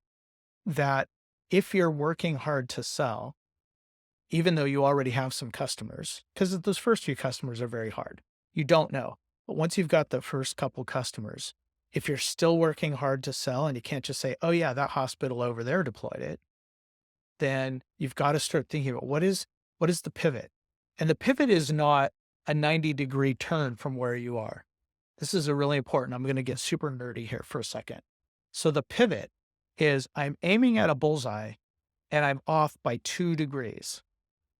that if you're working hard to sell, even though you already have some customers, because those first few customers are very hard, you don't know. But once you've got the first couple customers, if you're still working hard to sell and you can't just say, oh yeah, that hospital over there deployed it, then you've got to start thinking about what is the pivot? And the pivot is not a 90-degree turn from where you are. This is a really important, I'm going to get super nerdy here for a second. So the pivot is I'm aiming at a bullseye and I'm off by 2 degrees.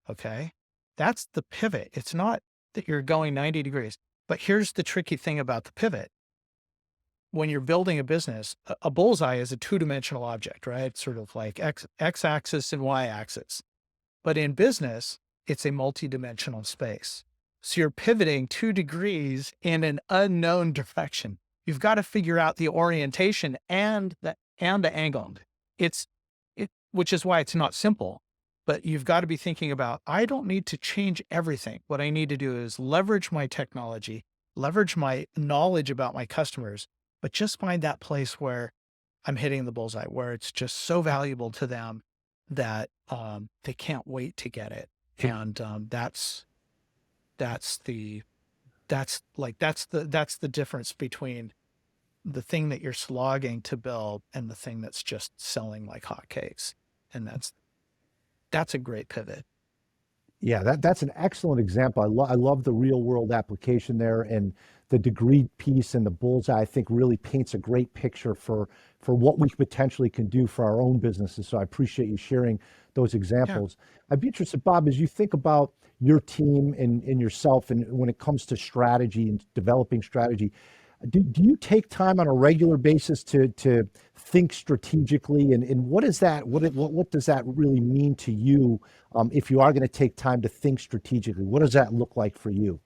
Okay. That's the pivot. It's not that you're going 90 degrees, but here's the tricky thing about the pivot. When you're building a business, a bullseye is a 2-dimensional object, right? It's sort of like x-axis and y-axis. But in business, it's a multi-dimensional space. So you're pivoting 2 degrees in an unknown direction. You've got to figure out the orientation and the angle. Which is why it's not simple, but you've got to be thinking about, I don't need to change everything. What I need to do is leverage my technology, leverage my knowledge about my customers, but just find that place where I'm hitting the bullseye, where it's just so valuable to them that they can't wait to get it. And that's that's the difference between the thing that you're slogging to build and the thing that's just selling like hotcakes. And that's a great pivot. Yeah, that's an excellent example. I love the real world application there, and the degree piece and the bullseye, I think, really paints a great picture for what we potentially can do for our own businesses. So I appreciate you sharing those Yeah. examples. I'd be interested, Bob, as you think about your team and yourself, and when it comes to strategy and developing strategy, do you take time on a regular basis to think strategically, and what is that? What does that really mean to you, if you are going to take time to think strategically? What does that look like for you?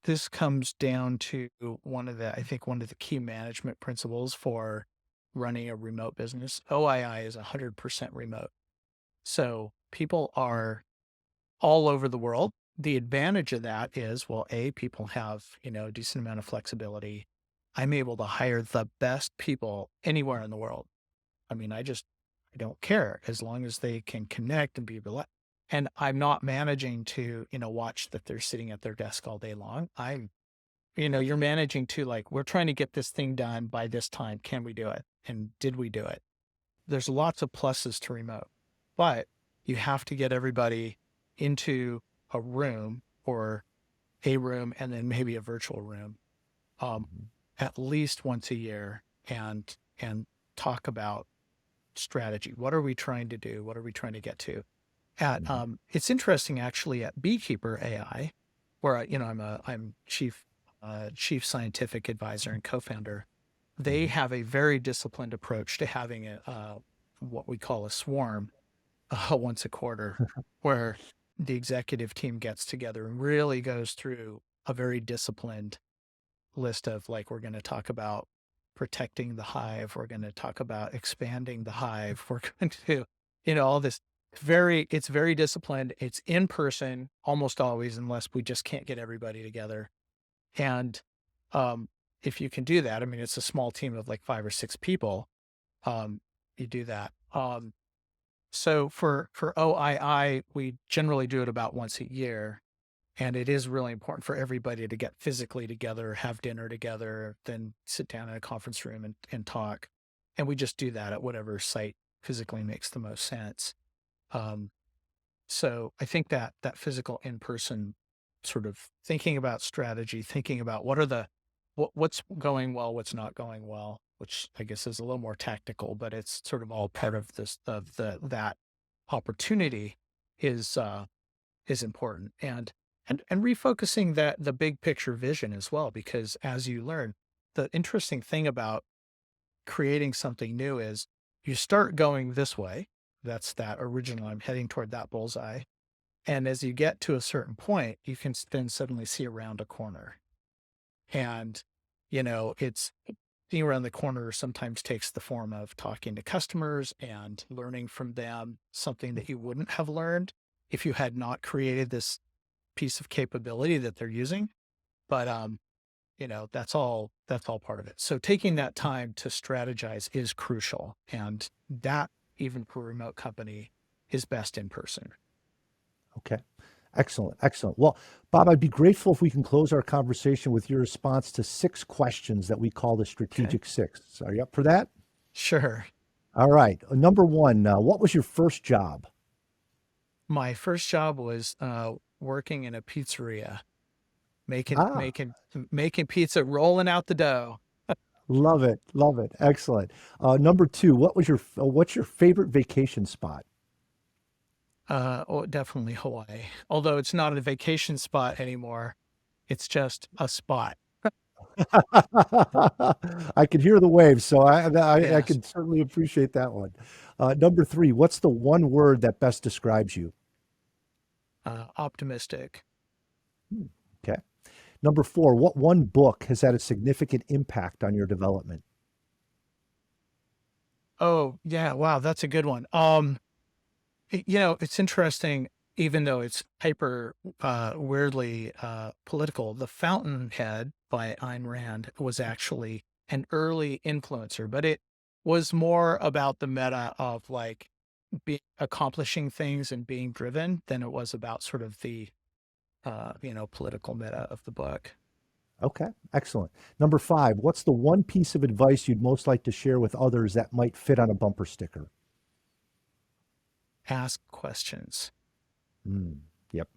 This comes down to I think one of the key management principles for running a remote business. OII is 100% remote. So people are all over the world. The advantage of that is, well, A, people have, a decent amount of flexibility. I'm able to hire the best people anywhere in the world. I mean, I don't care as long as they can connect and be relaxed. And I'm not managing to, watch that they're sitting at their desk all day long. You're managing to, like, we're trying to get this thing done by this time. Can we do it? And did we do it? There's lots of pluses to remote, but you have to get everybody into a room, or a room and then maybe a virtual room, um, at least once a year, and talk about strategy. What are we trying to do? What are we trying to get to? Mhm. It's interesting actually at Beekeeper AI, where I'm chief scientific advisor and co-founder. They Mhm. have a very disciplined approach to having what we call a swarm, once a quarter, where the executive team gets together and really goes through a very disciplined list of, like, we're going to talk about protecting the hive. We're going to talk about expanding the hive. We're going to, all this it's very disciplined. It's in person almost always, unless we just can't get everybody together. And, um, if you can do that, I mean, it's a small team of like 5 or 6 people. You do that. So for OII, we generally do it about once a year. And it is really important for everybody to get physically together, have dinner together, then sit down in a conference room and talk. And we just do that at whatever site physically makes the most sense. Um, so I think that physical in-person sort of thinking about strategy, thinking about what's going well, what's not going well, which I guess is a little more tactical, but it's sort of all part of that opportunity is important. And refocusing the big picture vision as well, because as you learn, the interesting thing about creating something new is you start going this way. That's that original, I'm heading toward that bullseye. And as you get to a certain point, you can then suddenly see around a corner. And, it's seeing around the corner sometimes takes the form of talking to customers and learning from them something that you wouldn't have learned if you had not created this piece of capability that they're using. But, that's all part of it. So taking that time to strategize is crucial. And that, even for a remote company, is best in person. Okay. Excellent. Excellent. Well, Bob, I'd be grateful if we can close our conversation with your response to 6 questions that we call the Okay. strategic six. Are you up for that? Sure. All right. Number one, what was your first job? My first job was working in a pizzeria, making Ah, making making pizza, rolling out the dough. love it. Love it. Excellent. Number two, what's your favorite vacation spot? Oh, definitely Hawaii. Although it's not a vacation spot anymore. It's just a spot. I could hear the waves, so I Yes. can certainly appreciate that one. Number three, what's the one word that best describes you? Optimistic. Okay. Number four, what one book has had a significant impact on your development? Oh, yeah. Wow. That's a good one. It's interesting, even though it's hyper weirdly political. The Fountainhead by Ayn Rand was actually an early influencer, but it was more about the meta of, like, accomplishing things and being driven than it was about sort of the political meta of the book. Okay, excellent. Number 5, what's the one piece of advice you'd most like to share with others that might fit on a bumper sticker? Ask questions. Yep.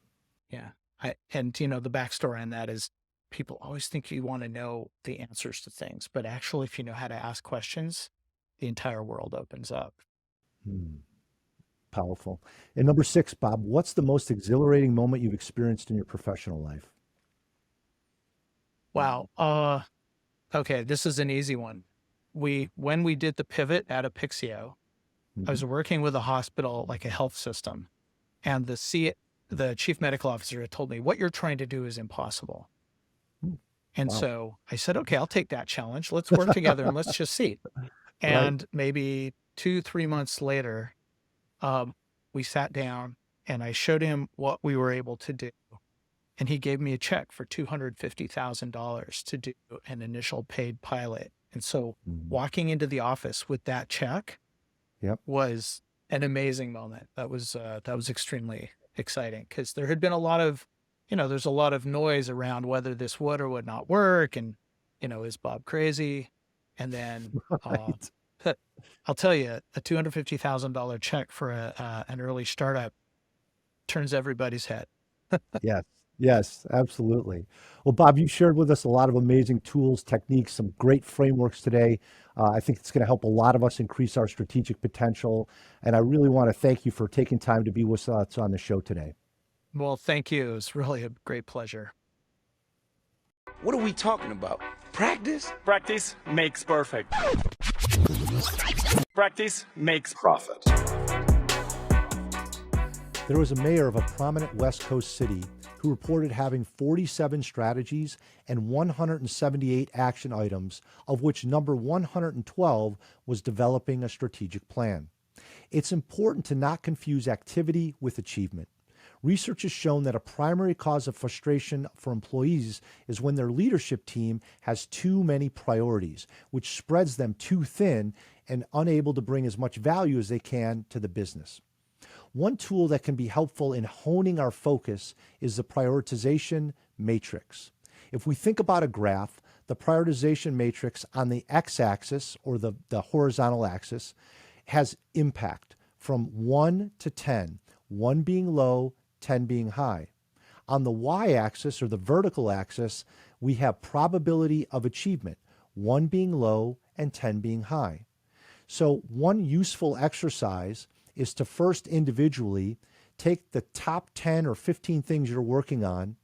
Yeah. The backstory on that is people always think you want to know the answers to things, but actually, if you know how to ask questions, the entire world opens up. Powerful. And number 6, Bob, what's the most exhilarating moment you've experienced in your professional life? Wow. Okay, this is an easy one. When we did the pivot at Apixio, I was working with a hospital, like a health system, and the chief medical officer had told me, what you're trying to do is impossible. And Wow. so I said, okay, I'll take that challenge. Let's work together and let's just see. And maybe 2-3 months later, we sat down and I showed him what we were able to do. And he gave me a check for $250,000 to do an initial paid pilot. And so walking into the office with that check was an amazing moment. That was extremely exciting because there had been a lot of, there's a lot of noise around whether this would or would not work. And, is Bob crazy? And then I'll tell you, a $250,000 check for an early startup turns everybody's head. Yes, absolutely. Well, Bob, you shared with us a lot of amazing tools, techniques, some great frameworks today. I think it's going to help a lot of us increase our strategic potential. And I really want to thank you for taking time to be with us on the show today. Well, thank you. It's really a great pleasure. What are we talking about? Practice? Practice makes perfect. Practice makes Profit. There was a mayor of a prominent West Coast city who reported having 47 strategies and 178 action items, of which number 112 was developing a strategic plan. It's important to not confuse activity with achievement. Research has shown that a primary cause of frustration for employees is when their leadership team has too many priorities, which spreads them too thin and unable to bring as much value as they can to the business. One tool that can be helpful in honing our focus is the prioritization matrix. If we think about a graph, the prioritization matrix on the x-axis, or the horizontal axis, has impact from 1 to 10, 1 being low, 10 being high. On the y-axis, or the vertical axis, we have probability of achievement, 1 being low and 10 being high. So one useful exercise is to first individually take the top 10 or 15 things you're working on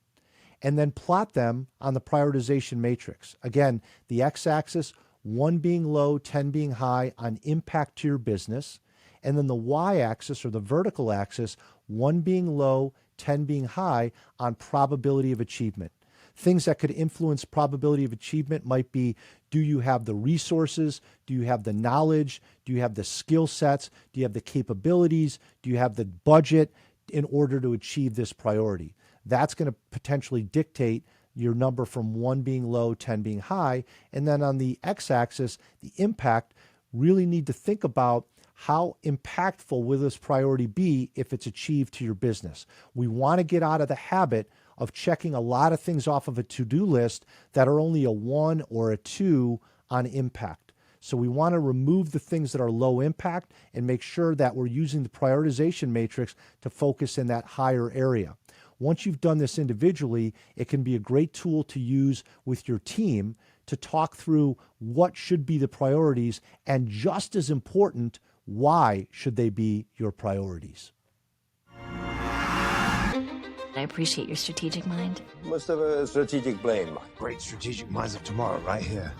and then plot them on the prioritization matrix. Again, the x-axis, 1 being low, 10 being high on impact to your business. And then the y-axis, or the vertical axis, 1 being low, 10 being high on probability of achievement. Things that could influence probability of achievement might be, do you have the resources? Do you have the knowledge? Do you have the skill sets? Do you have the capabilities? Do you have the budget in order to achieve this priority? That's going to potentially dictate your number from 1 being low, 10 being high. And then on the x-axis, the impact, really need to think about how impactful will this priority be if it's achieved to your business. We want to get out of the habit of checking a lot of things off of a to-do list that are only a 1 or a 2 on impact. So we want to remove the things that are low impact and make sure that we're using the prioritization matrix to focus in that higher area. Once you've done this individually, it can be a great tool to use with your team to talk through what should be the priorities, and just as important, why should they be your priorities. I appreciate your strategic mind. Must have a strategic brain. Great strategic minds of tomorrow right here.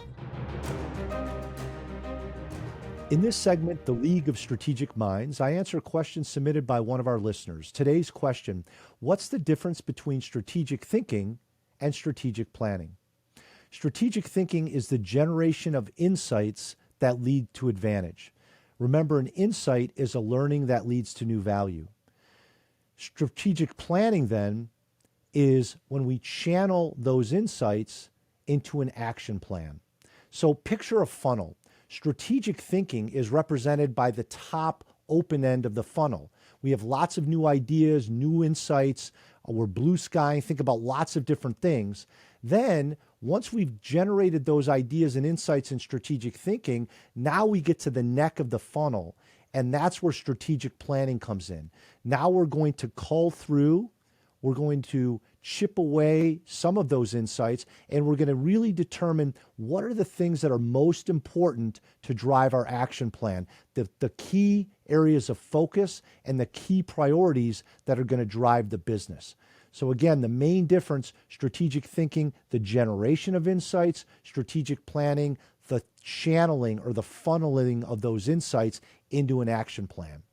In this segment, The League of Strategic Minds, I answer questions submitted by one of our listeners. Today's question: what's the difference between strategic thinking and strategic planning? Strategic thinking is the generation of insights that lead to advantage. Remember, an insight is a learning that leads to new value. Strategic planning, then, is when we channel those insights into an action plan. So picture a funnel. Strategic thinking is represented by the top open end of the funnel, We have lots of new ideas, new insights. We're blue skying, think about lots of different things. Then, once we've generated those ideas and insights in strategic thinking, now we get to the neck of the funnel. And that's where strategic planning comes in. Now we're going to cull through, we're going to chip away some of those insights, and we're going to really determine what are the things that are most important to drive our action plan, the key areas of focus and the key priorities that are going to drive the business. So again, the main difference, strategic thinking, the generation of insights, strategic planning, the channeling or the funneling of those insights into an action plan.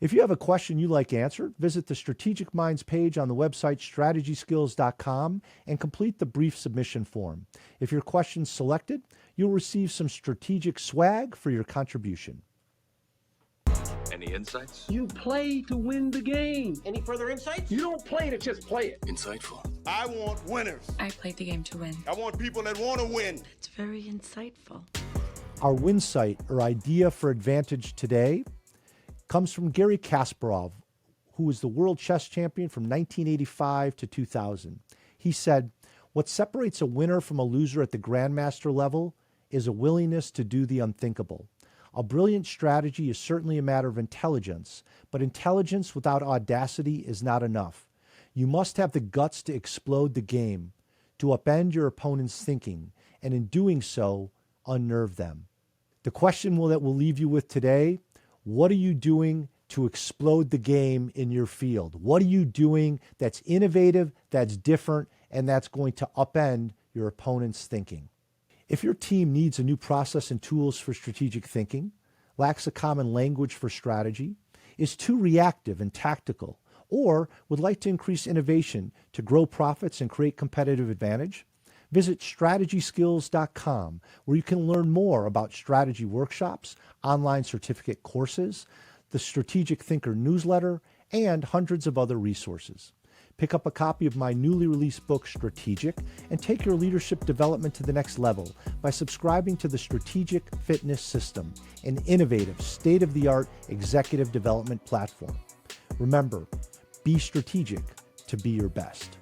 If you have a question you'd like answered, visit the Strategic Minds page on the website strategyskills.com and complete the brief submission form. If your question's selected, you'll receive some strategic swag for your contribution. Any insights? You play to win the game. Any further insights? You don't play to just play it. Insightful. I want winners. I played the game to win. I want people that want to win. It's very insightful. Our Winsight, or idea for advantage today, comes from Gary Kasparov, who was the world chess champion from 1985 to 2000. He said, "What separates a winner from a loser at the grandmaster level is a willingness to do the unthinkable. A brilliant strategy is certainly a matter of intelligence, but intelligence without audacity is not enough. You must have the guts to explode the game, to upend your opponent's thinking, and in doing so, unnerve them." The question that we'll leave you with today: what are you doing to explode the game in your field? What are you doing that's innovative, that's different, and that's going to upend your opponent's thinking? If your team needs a new process and tools for strategic thinking, lacks a common language for strategy, is too reactive and tactical, or would like to increase innovation to grow profits and create competitive advantage, visit strategyskills.com, where you can learn more about strategy workshops, online certificate courses, the Strategic Thinker newsletter, and hundreds of other resources. Pick up a copy of my newly released book, Strategic, and take your leadership development to the next level by subscribing to the Strategic Fitness System, an innovative, state-of-the-art executive development platform. Remember, be strategic to be your best.